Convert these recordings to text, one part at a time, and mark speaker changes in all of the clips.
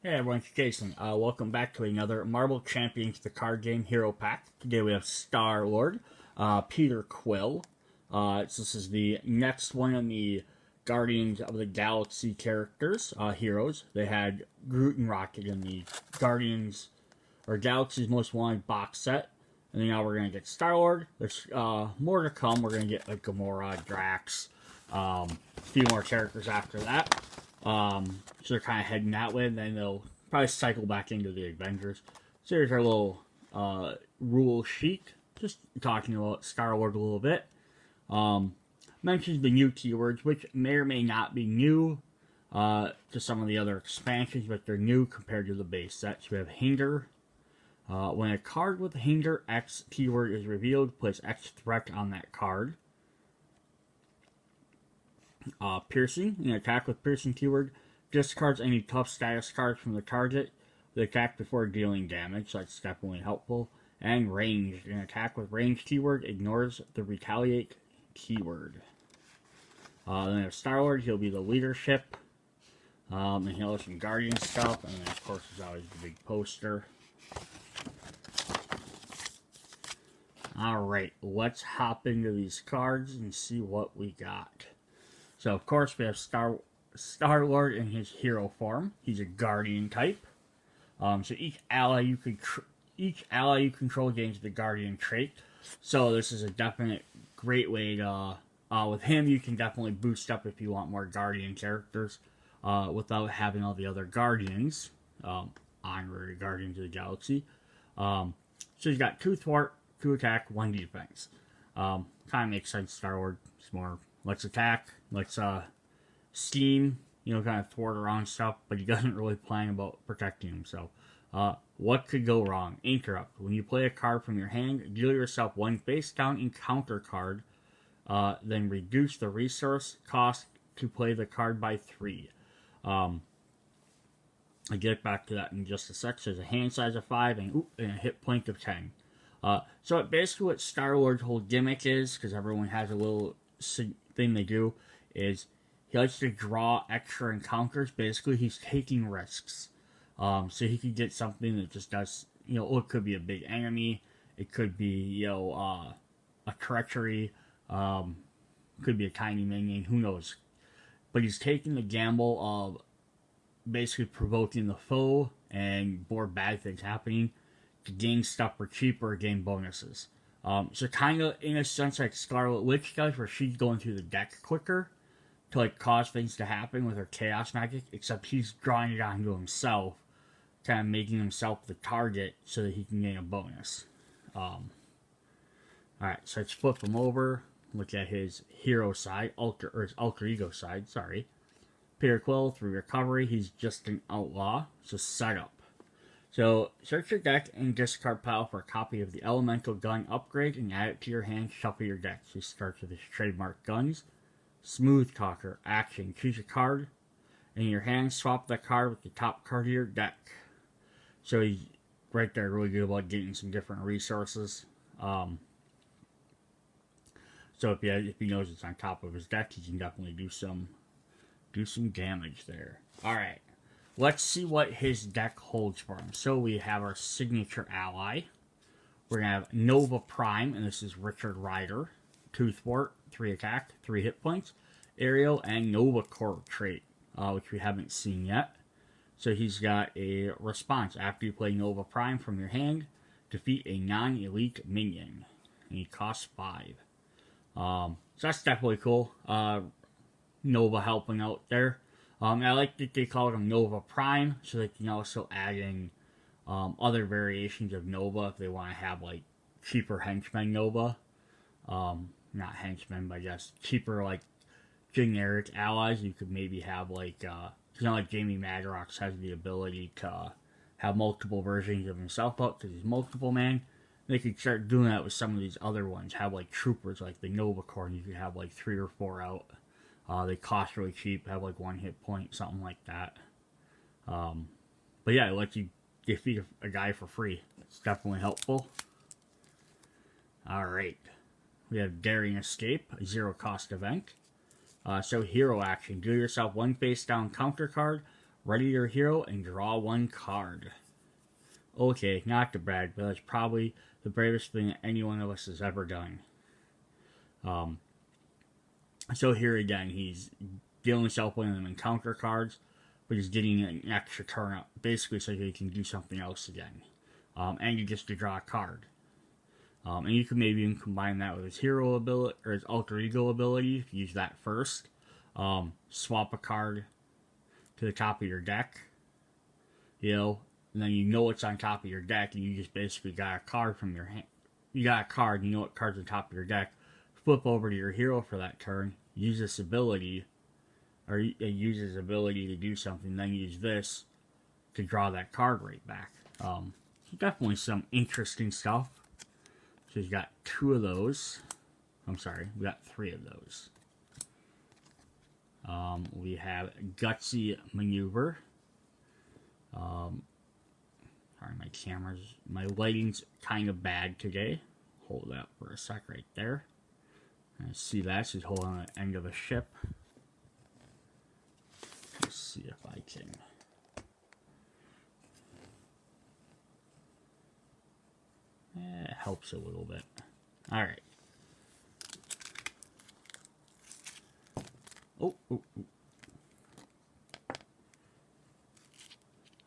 Speaker 1: Hey everyone, it's Jason. Welcome back to another Marvel Champions the card game hero pack. Today we have StarLord, Peter Quill. This is the next one in the Guardians of the Galaxy characters, heroes. They had Groot and Rocket in the Guardians or Galaxy's Most Wanted box set. And then now we're gonna get StarLord. There's more to come. We're gonna get like Gamora, Drax, a few more characters after that. So they're kind of heading that way, and then they'll probably cycle back into the Avengers. So here's our little rule sheet, just talking about StarLord a little bit. Mentions the new keywords, which may or may not be new to some of the other expansions, but they're new compared to the base set. So we have Hinder. When a card with Hinder X keyword is revealed, place X threat on that card. Piercing. An attack with piercing keyword discards any tough status cards from the target. The attack before dealing damage, so that's definitely helpful. And ranged. An attack with ranged keyword ignores the retaliate keyword. Then we have StarLord. He'll be the leadership. And he'll have some Guardian stuff. And then, of course, there's always the big poster. Alright, let's hop into these cards and see what we got. So, of course, we have StarLord in his hero form. He's a Guardian type. So each ally you control gains the Guardian trait. So this is a definite great way to... with him, you can definitely boost up if you want more Guardian characters without having all the other Guardians. Honorary Guardians of the Galaxy. So he's got 2 thwart, 2 attack, 1 defense. Kind of makes sense, StarLord. It's more... let's attack, let's scheme, kind of thwart around stuff, but he doesn't really plan about protecting himself. What could go wrong? Interrupt. When you play a card from your hand, deal yourself 1 face down encounter card, then reduce the resource cost to play the card by 3. I'll get back to that in just a sec. So there's a hand size of 5 and a hit point of 10. So basically what StarLord's whole gimmick is, because everyone has a little thing they do, is he likes to draw extra encounters. Basically, he's taking risks. So he could get something that just does, it could be a big enemy, it could be, a treachery, could be a tiny minion, who knows. But he's taking the gamble of basically provoking the foe and more bad things happening to gain stuff for cheaper or gain bonuses. So kind of in a sense like Scarlet Witch does, where she's going through the deck quicker to cause things to happen with her chaos magic, except he's drawing it onto himself, kind of making himself the target so that he can gain a bonus. Alright, so let's flip him over, look at his hero side, his alter ego side, sorry. Peter Quill, through recovery, he's just an outlaw, so setup. So, search your deck and discard pile for a copy of the Elemental Gun upgrade and add it to your hand. Shuffle your deck. So he starts with his trademark guns. Smooth Talker. Action. Choose a card. In your hand, swap that card with the top card of your deck. So he's right there really good about getting some different resources. So if he knows it's on top of his deck, he can definitely do some damage there. Alright. Let's see what his deck holds for him. So we have our signature ally. We're going to have Nova Prime, and this is Richard Rider. 2 thwart, 3 attack, 3 hit points. Aerial and Nova Core trait, which we haven't seen yet. So he's got a response. After you play Nova Prime from your hand, defeat a non-elite minion. And he costs 5. So that's definitely cool. Nova helping out there. I like that they called him Nova Prime, so they can also add in other variations of Nova if they want to have cheaper henchmen Nova. Not henchmen, but I guess cheaper generic allies. You could maybe have Jamie Madrox has the ability to have multiple versions of himself out because he's multiple man. They could start doing that with some of these other ones. Have troopers like the Nova Corps, and you could have 3 or 4 out. They cost really cheap, have 1 hit point, something like that. But yeah, it lets you defeat a guy for free. It's definitely helpful. Alright. We have Daring Escape, a 0 cost event. So hero action. Do yourself 1 face down counter card. Ready your hero and draw one card. Okay, not to brag, but that's probably the bravest thing that any one of us has ever done. So here again, he's dealing himself one of them encounter cards, but he's getting an extra turn up, basically so he can do something else again. And you just to draw a card. And you can maybe even combine that with his hero ability, or his alter ego ability, if you use that first. Swap a card to the top of your deck, and then you know what's on top of your deck, and you just basically got a card from your hand. You got a card, you know what card's on top of your deck. Flip over to your hero for that turn, use this ability, or use his ability to do something, then use this to draw that card right back. Definitely some interesting stuff. So he's got 2 of those. I'm sorry, we got 3 of those. We have Gutsy Maneuver. Sorry, my lighting's kind of bad today. Hold that for a sec right there. See that? She's holding on the end of a ship. Let's see if I can. It helps a little bit. Alright. Oh.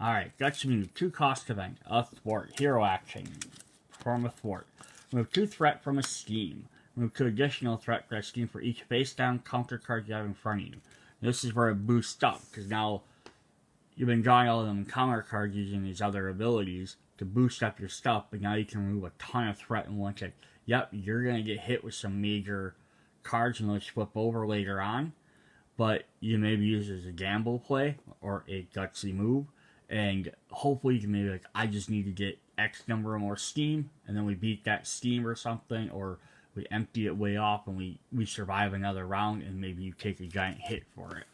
Speaker 1: Alright, Gutsy 2 cost event. A thwart. Hero action. Perform a thwart. Remove 2 threat from a scheme. Remove 2 additional threat for a scheme for each face down counter card you have in front of you. And this is where it boosts up, because now you've been drawing all of them counter cards using these other abilities to boost up your stuff, but now you can remove a ton of threat in one tick. Yep, you're going to get hit with some major cards and those flip over later on, but you maybe use it as a gamble play or a gutsy move, and hopefully you can maybe I just need to get X number of more steam, and then we beat that steam or something, or we empty it way off and we survive another round, and maybe you take a giant hit for it.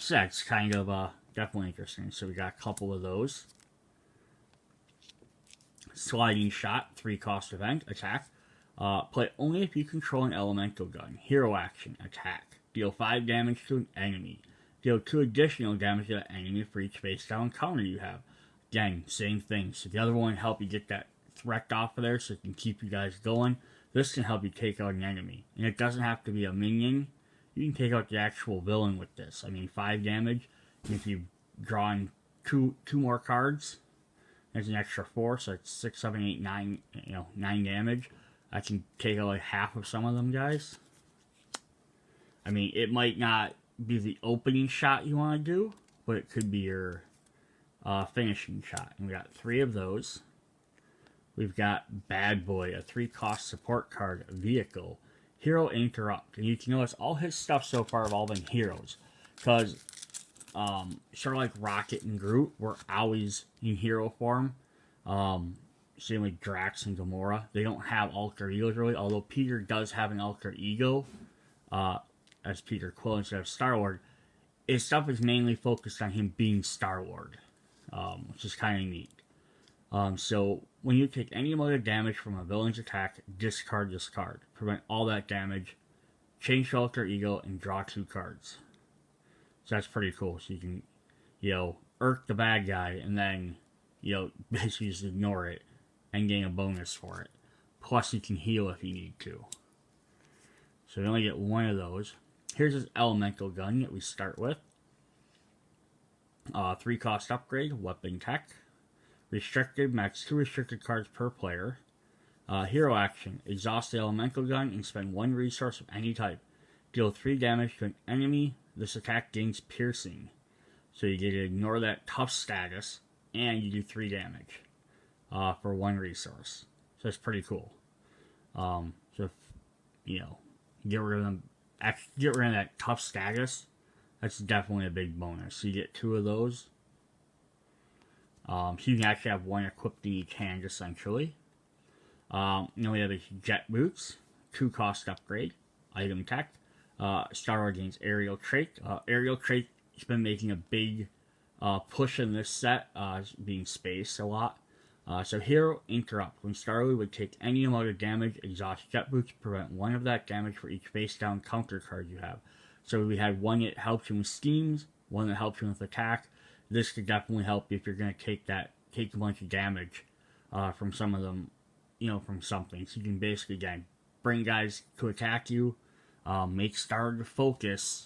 Speaker 1: So that's kind of definitely interesting. So we got a couple of those. Sliding Shot, 3 cost event, attack. Play only if you control an elemental gun. Hero action, attack. Deal 5 damage to an enemy. Deal 2 additional damage to an enemy for each face down counter you have. Again, same thing. So the other one help you get that threat off of there so it can keep you guys going. This can help you take out an enemy. And it doesn't have to be a minion. You can take out the actual villain with this. I mean, 5 damage. And if you draw in two more cards, there's an extra 4, so it's 6, 7, 8, 9, 9 damage. I can take out half of some of them guys. I mean, it might not be the opening shot you want to do, but it could be your finishing shot. And we got 3 of those. We've got Bad Boy, a 3 cost support card, vehicle, hero interrupt. And you can notice all his stuff so far have all been heroes. Because, sort of like Rocket and Groot, were always in hero form. Same with Drax and Gamora. They don't have alter egos really, although Peter does have an alter ego, as Peter Quill instead of StarLord. His stuff is mainly focused on him being StarLord, which is kind of neat. So, when you take any amount of damage from a villain's attack, discard this card. Prevent all that damage, change your alter ego, and draw 2 cards. So that's pretty cool. So you can, irk the bad guy, and then, basically just ignore it, and gain a bonus for it. Plus you can heal if you need to. So you only get 1 of those. Here's his elemental gun that we start with. 3 cost upgrade, weapon tech. Restricted, max 2 restricted cards per player. Hero action, exhaust the elemental gun and spend 1 resource of any type. Deal 3 damage to an enemy. This attack gains piercing. So you get to ignore that tough status, and you do 3 damage for 1 resource. So that's pretty cool. So if, get rid of that tough status, that's definitely a big bonus. So you get 2 of those. So you can actually have 1 equipped in each hand, essentially. We have his jet boots, 2 cost upgrade, item tech. StarLord gains aerial trait. Aerial trait has been making a big push in this set, being spaced a lot. So hero interrupt. When StarLord would take any amount of damage, exhaust jet boots, prevent 1 of that damage for each face down counter card you have. So we had 1 that helps him with schemes, 1 that helps him with attack, this could definitely help you if you're going to take a bunch of damage from some of them, from something. So you can basically, again, bring guys to attack you, make Starlord focus,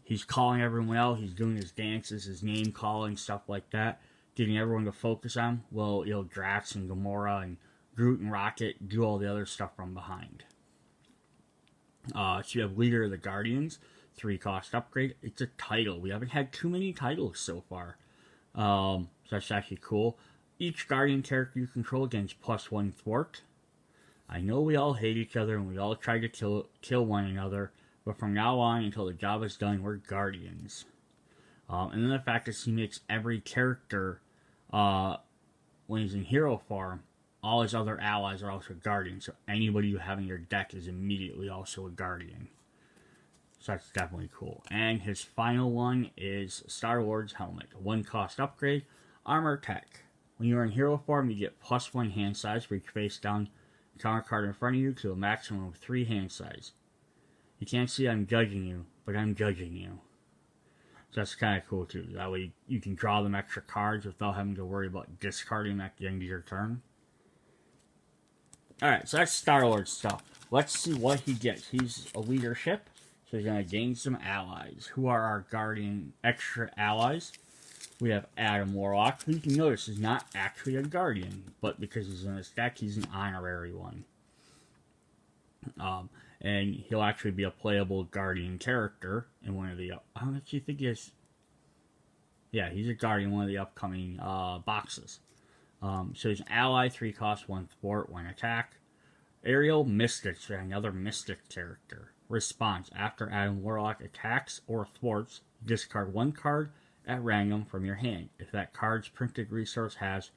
Speaker 1: He's calling everyone out, he's doing his dances, his name calling, stuff like that, getting everyone to focus on him. Well, Drax and Gamora and Groot and Rocket do all the other stuff from behind. So you have Leader of the Guardians, 3-cost upgrade. It's a title. We haven't had too many titles so far. So that's actually cool. Each Guardian character you control gains +1 thwart. I know we all hate each other and we all try to kill one another, but from now on until the job is done, we're Guardians. And then the fact that he makes every character, when he's in hero form, all his other allies are also Guardians. So anybody you have in your deck is immediately also a Guardian. So that's definitely cool. And his final one is StarLord's helmet. 1-cost upgrade, armor tech. When you are in hero form, you get +1 hand size for each face down counter card in front of you to a maximum of 3 hand size. You can't see I'm judging you, but I'm judging you. So that's kind of cool too. That way you can draw them extra cards without having to worry about discarding them at the end of your turn. Alright, so that's StarLord stuff. Let's see what he gets. He's a leadership, so he's going to gain some allies. Who are our Guardian extra allies? We have Adam Warlock, who you can notice is not actually a Guardian, but because he's in this deck, he's an honorary one. And he'll actually be a playable Guardian character in one of the... I don't actually think he is... Yeah, he's a Guardian in one of the upcoming boxes. So he's an ally, 3-cost, 1 thwart, 1 attack. Aerial Mystic, so another Mystic character. Response: after Adam Warlock attacks or thwarts, discard 1 card at random from your hand. If that card's printed resource has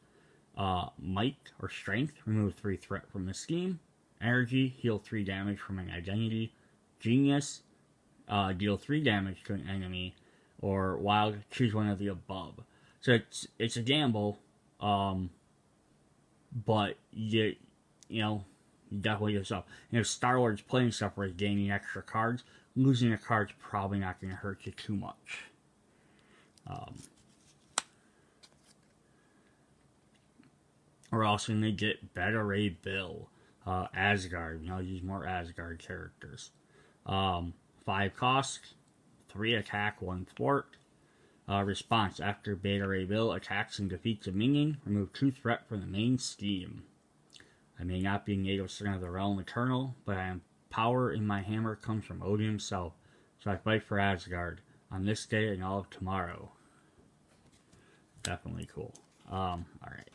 Speaker 1: might or strength, remove 3 threat from the scheme. Energy, heal 3 damage from an identity. Genius, deal 3 damage to an enemy. Or wild, choose one of the above. So it's a gamble, but you definitely get yourself. And if StarLord's playing stuff where he's gaining extra cards, losing a card's probably not going to hurt you too much. We're also going to get Beta Ray Bill, Asgard. Use more Asgard characters. 5 cost, 3 attack, 1 thwart. Response: after Beta Ray Bill attacks and defeats a minion, remove 2 threat from the main scheme. I may not be a native son of the realm eternal, but I am power in my hammer comes from Odin himself, so I fight for Asgard on this day and all of tomorrow. Definitely cool. Alright.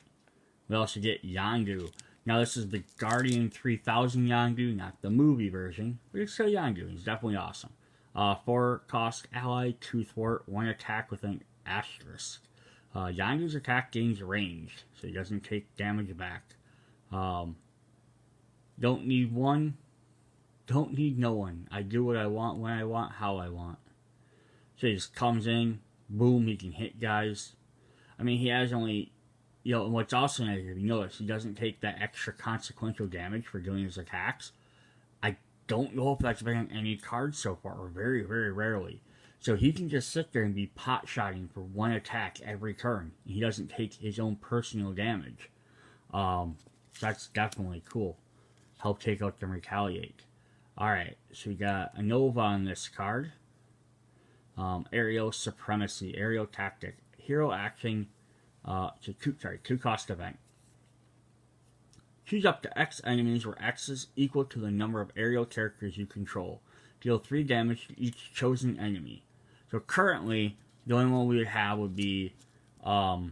Speaker 1: We also get Yondu. Now this is the Guardian 3000 Yondu, not the movie version, but it's still Yondu. He's definitely awesome. 4 cost ally, 2 thwart, 1 attack with an asterisk. Yondu's attack gains range, so he doesn't take damage back. Don't need one, don't need no one. I do what I want, when I want, how I want. So he just comes in, boom, he can hit guys. I mean, he has only, and what's also nice, if you notice, he doesn't take that extra consequential damage for doing his attacks. I don't know if that's been on any cards so far, or very, very rarely. So he can just sit there and be pot-shotting for 1 attack every turn. He doesn't take his own personal damage. So that's definitely cool. Help take out them retaliate. Alright, so we got Anova on this card. Aerial Supremacy, Aerial Tactic. Hero action, 2 cost event. Choose up to X enemies where X is equal to the number of aerial characters you control. Deal 3 damage to each chosen enemy. So currently, the only one we would have would be StarLord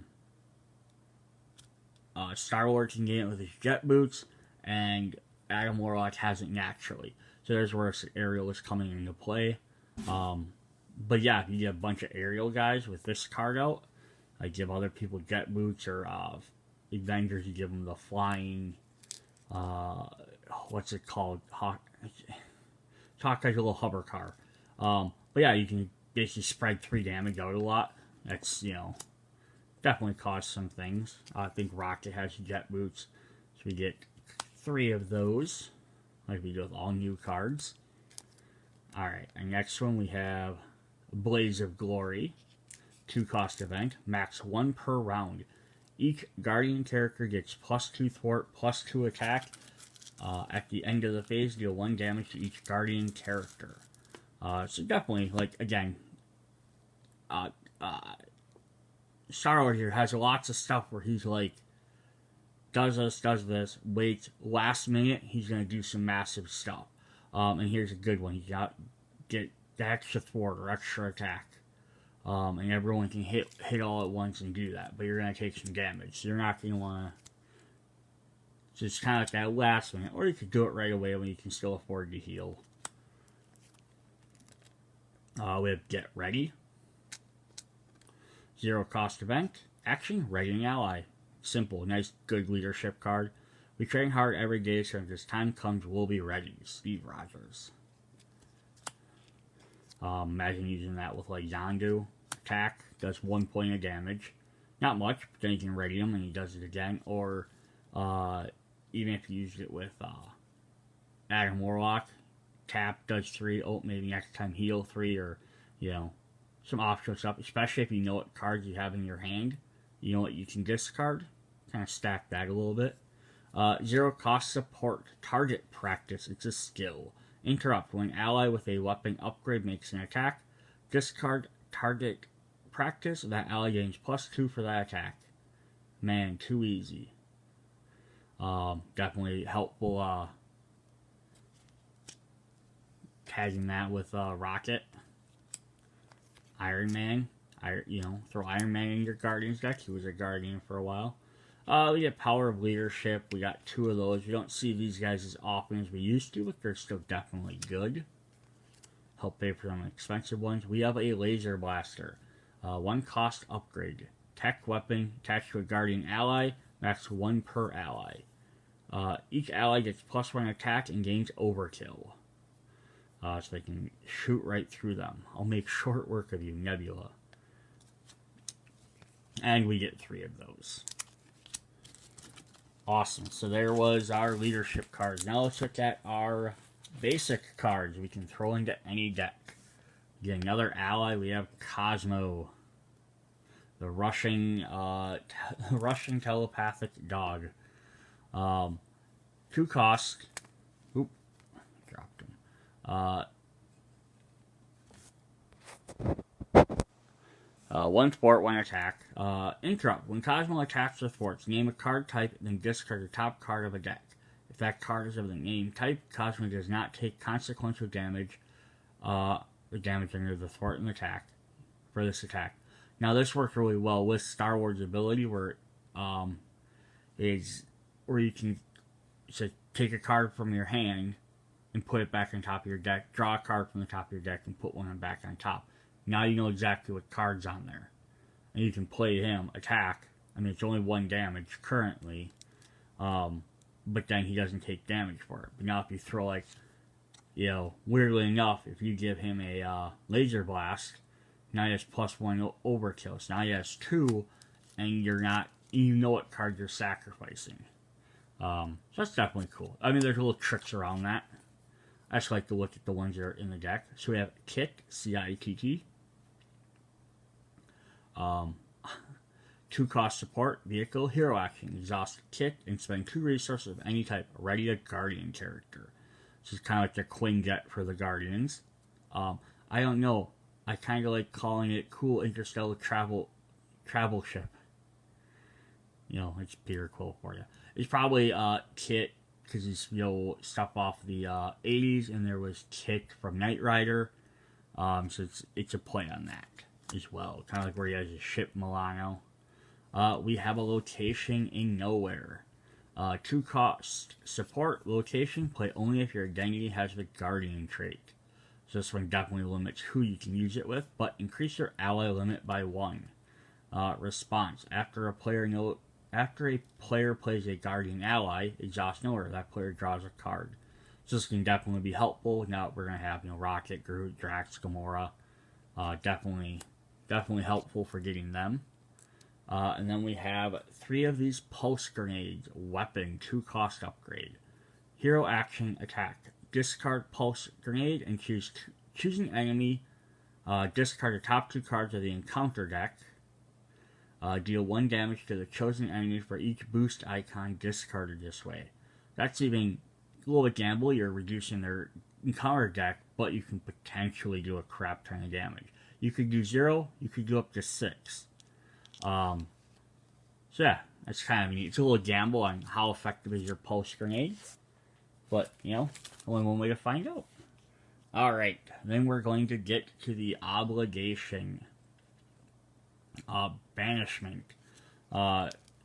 Speaker 1: can gain it with his jet boots, and Adam Warlock has it naturally. So there's where aerial is coming into play. But yeah, if you get a bunch of aerial guys with this card out, I give other people jet boots, or Avengers, you give them the flying, what's it called? Talk like a little hover car. But yeah, you can basically spread 3 damage out a lot. That's, definitely costs some things. I think Rocket has jet boots, so we get 3 of those, like we do with all new cards. Alright, and next one we have Blaze of Glory. 2-cost event, max 1 per round. Each Guardian character gets +2 thwart, +2 attack. At the end of the phase, deal 1 damage to each Guardian character. So definitely, like, again, StarLord here has lots of stuff where he's like, does this, waits, last minute, he's going to do some massive stuff. And here's a good one. He got get the extra thwart or extra attack. And everyone can hit all at once and do that. But you're going to take some damage. So you're not going to want to... So it's kind of like that last minute. Or you could do it right away when you can still afford to heal. We have Get Ready. 0-cost event. Action, Ready an Ally. Simple, nice, good leadership card. We train hard every day, so if this time comes, we'll be ready. Steve Rogers. Imagine using that with like Yondu. Attack, does 1 point of damage. Not much, but then you can ready him and he does it again. Or even if you used it with Adam Warlock, tap, does 3. Oh, maybe next time heal 3, or, you know, some optional stuff. Especially if you know what cards you have in your hand. You know what you can discard. Kind of stack that a little bit. 0-cost support. Target practice. It's a skill. Interrupt. When an ally with a weapon upgrade makes an attack, discard target practice. That ally gains +2 for that attack. Man, too easy. Definitely helpful tagging that with Rocket. Iron Man. Throw Iron Man in your Guardians deck. He was a Guardian for a while. We get Power of Leadership. We got 2 of those. We don't see these guys as often as we used to, but they're still definitely good. Help pay for some expensive ones. We have a Laser Blaster. 1-cost upgrade. Tech weapon attached to a Guardian ally. Max 1 per ally. Each ally gets +1 attack and gains overkill. So they can shoot right through them. I'll make short work of you, Nebula. And we get 3 of those. Awesome. So there was our leadership cards. Now let's look at our basic cards we can throw into any deck. Get another ally. We have Cosmo, the Russian telepathic dog. 2 cost. Oop, dropped him. 1 thwart, 1 attack. Interrupt. When Cosmo attacks or thwarts, name a card type, then discard the top card of a deck. If that card is of the name type, Cosmo does not take consequential damage. The damage under the thwart and attack for this attack. Now this works really well with StarLord's ability, where you can take a card from your hand and put it back on top of your deck. Draw a card from the top of your deck and put one back on top. Now you know exactly what card's on there. And you can play him, attack. I mean, it's only 1 damage currently. But then he doesn't take damage for it. But now if you throw, weirdly enough, if you give him a Laser Blast, now he has +1 overkill. So now he has 2, and you know what card you're sacrificing. So that's definitely cool. I mean, there's little tricks around that. I just like to look at the ones that are in the deck. So we have Kit, C-I-T-T. 2-cost support, vehicle, hero action. Exhaust Kit and spend 2 resources of any type. Ready a Guardian character. This is kind of like the Quinjet for the Guardians. I don't know. I kind of like calling it cool interstellar travel ship. It's Peter Quill for you. It's probably Kit, because he's stuff off the 80s, and there was Kit from Knight Rider. So it's a play on that as well. Kind of like where he has a ship Milano. We have a location in nowhere. 2-cost support location. Play only if your identity has the Guardian trait. So this one definitely limits who you can use it with, but increase your ally limit by 1. Response. After a player plays a Guardian ally, exhaust nowhere, that player draws a card. So this can definitely be helpful. Now we're going to have Rocket, Groot, Drax, Gamora. Definitely helpful for getting them. And then we have 3 of these pulse grenades. Weapon, 2-cost upgrade. Hero action, attack. Discard pulse grenade and choose an enemy Discard the top 2 cards of the encounter deck. Deal 1 damage to the chosen enemy for each boost icon discarded this way. That's even a little bit gamble. You're reducing their encounter deck, but you can potentially do a crap ton of damage. You could do 0, you could do up to 6. So yeah, that's kind of neat. It's a little gamble on how effective is your pulse grenade. But, you know, only one way to find out. Alright, then we're going to get to the obligation. Banishment.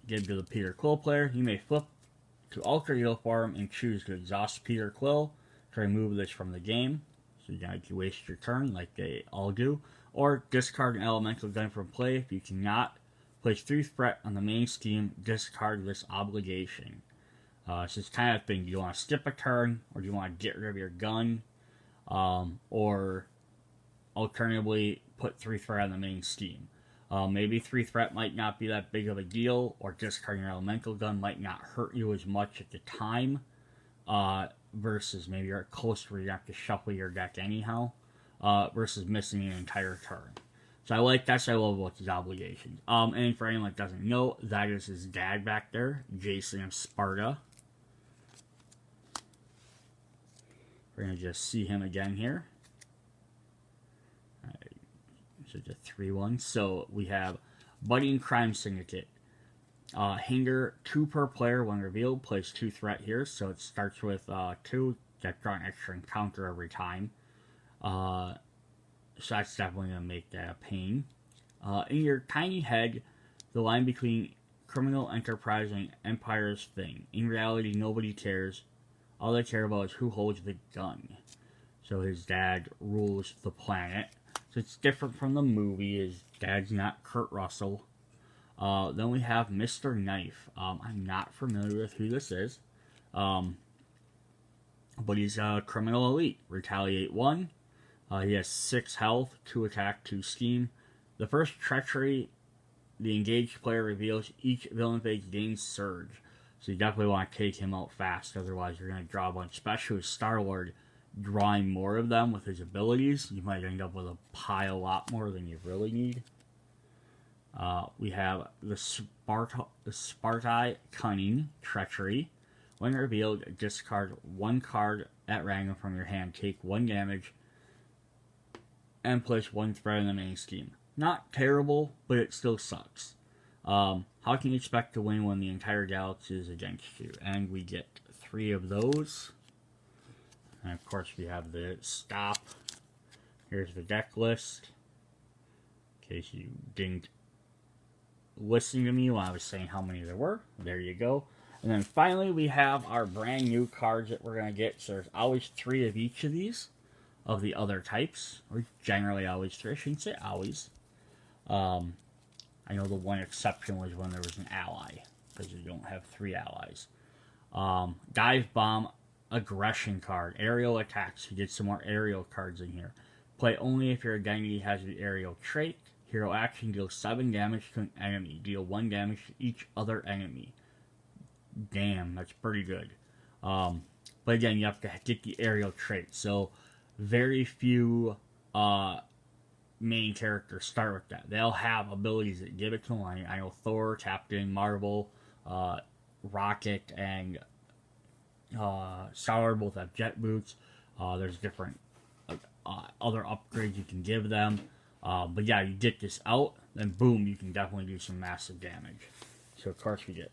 Speaker 1: Give to the Peter Quill player. You may flip to UltraEarth form and choose to exhaust Peter Quill to remove this from the game. So you can waste your turn like they all do. Or discard an elemental gun from play. If you cannot place 3 threat on the main scheme, discard this obligation. So it's kind of thing. Do you want to skip a turn, or do you want to get rid of your gun? Or alternatively, put 3 threat on the main scheme. Maybe 3 threat might not be that big of a deal, or discarding your elemental gun might not hurt you as much at the time, versus maybe you're close where you have to shuffle your deck anyhow, versus missing an entire turn. So I like that. So I love about these obligations. And for anyone that doesn't know, that is his dad back there, Jason of Sparta. We're going to just see him again here. So it's a 3-1. So we have Budding Crime Syndicate. Hinder 2 per player when revealed. Plays 2 threat here. So it starts with 2. Get draw an extra encounter every time. So that's definitely going to make that a pain. In your tiny head, the line between criminal enterprise and empire is thin. In reality, nobody cares. All they care about is who holds the gun. So his dad rules the planet. So it's different from the movie. His dad's not Kurt Russell. Then we have Mr. Knife. I'm not familiar with who this is. But he's a criminal elite. Retaliate 1. He has 6 health, 2 attack, 2 scheme. The first treachery the engaged player reveals, each villain phase gains surge. So you definitely want to take him out fast, otherwise you're going to draw a bunch, especially with StarLord drawing more of them with his abilities. You might end up with a pile lot more than you really need. We have the Spartai Cunning Treachery. When revealed, discard 1 card at random from your hand, take 1 damage, and place 1 threat in the main scheme. Not terrible, but it still sucks. How can you expect to win when the entire galaxy is against you? And we get 3 of those. And of course we have the stop. Here's the deck list. In case you didn't listen to me while I was saying how many there were. There you go. And then finally we have our brand new cards that we're going to get. So there's always 3 of each of these. Of the other types. Or generally always 3. I shouldn't say always. I know the one exception was when there was an ally, because you don't have 3 allies. Dive Bomb Aggression card. Aerial attacks. You get some more aerial cards in here. Play only if your identity has the aerial trait. Hero action, deal 7 damage to an enemy. Deal 1 damage to each other enemy. Damn, that's pretty good. But again, you have to get the aerial trait. So, very few main characters start with that. They'll have abilities that give it to them. I know Thor, Captain Marvel, Rocket, and StarLord both have jet boots. There's different other upgrades you can give them. But yeah, you get this out, then boom, you can definitely do some massive damage. So of course we get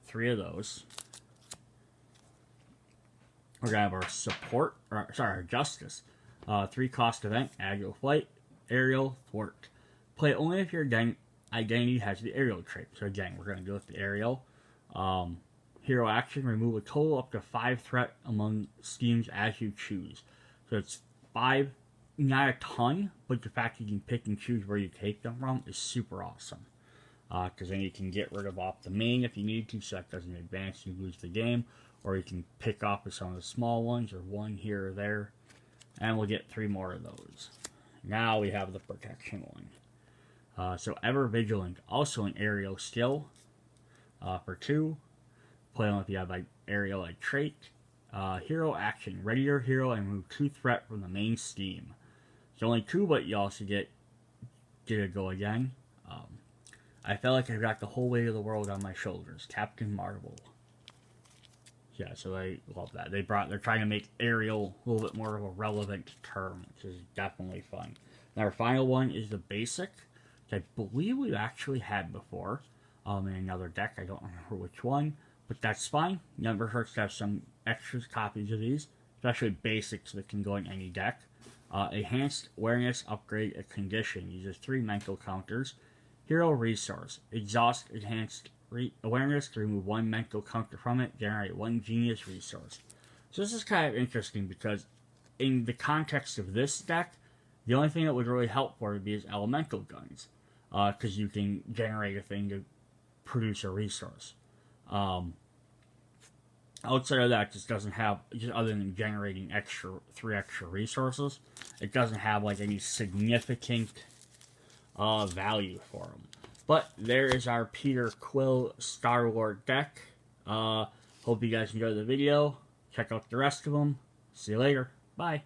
Speaker 1: 3 of those. We're gonna have our support, our justice. 3 cost event, aerial flight, aerial thwart. Play only if your identity has the aerial trait. So again, we're gonna go with the aerial. Hero action, remove a total up to 5 threat among schemes as you choose. So it's 5, not a ton, but the fact you can pick and choose where you take them from is super awesome. Because then you can get rid of off the main if you need to, so that doesn't advance and you lose the game. Or you can pick off with some of the small ones, or 1 here or there. And we'll get 3 more of those. Now we have the protection one. So Ever Vigilant, also an aerial skill. For 2. Play on if you have like aerial like trait. Hero action, ready your hero and remove 2 threat from the main scheme. It's only 2, but you also get to go again. I felt like I got the whole weight of the world on my shoulders. Captain Marvel. Yeah, so I love that. They're trying to make Ariel a little bit more of a relevant term, which is definitely fun. And our final one is the basic, which I believe we've actually had before in another deck. I don't remember which one, but that's fine. Never hurts to have some extra copies of these, especially basics that can go in any deck. Enhanced Awareness, upgrade a condition. Uses 3 mental counters. Hero Resource. Exhaust Enhanced Awareness to remove 1 mental counter from it. Generate 1 Genius Resource. So this is kind of interesting because in the context of this deck, the only thing that would really help for it would be his Elemental Guns. Because you can generate a thing to produce a resource. Outside of that, it just doesn't have, just other than generating 3 extra resources, it doesn't have like any significant value for them. But there is our Peter Quill StarLord deck. Hope you guys enjoyed the video. Check out the rest of them. See you later. Bye.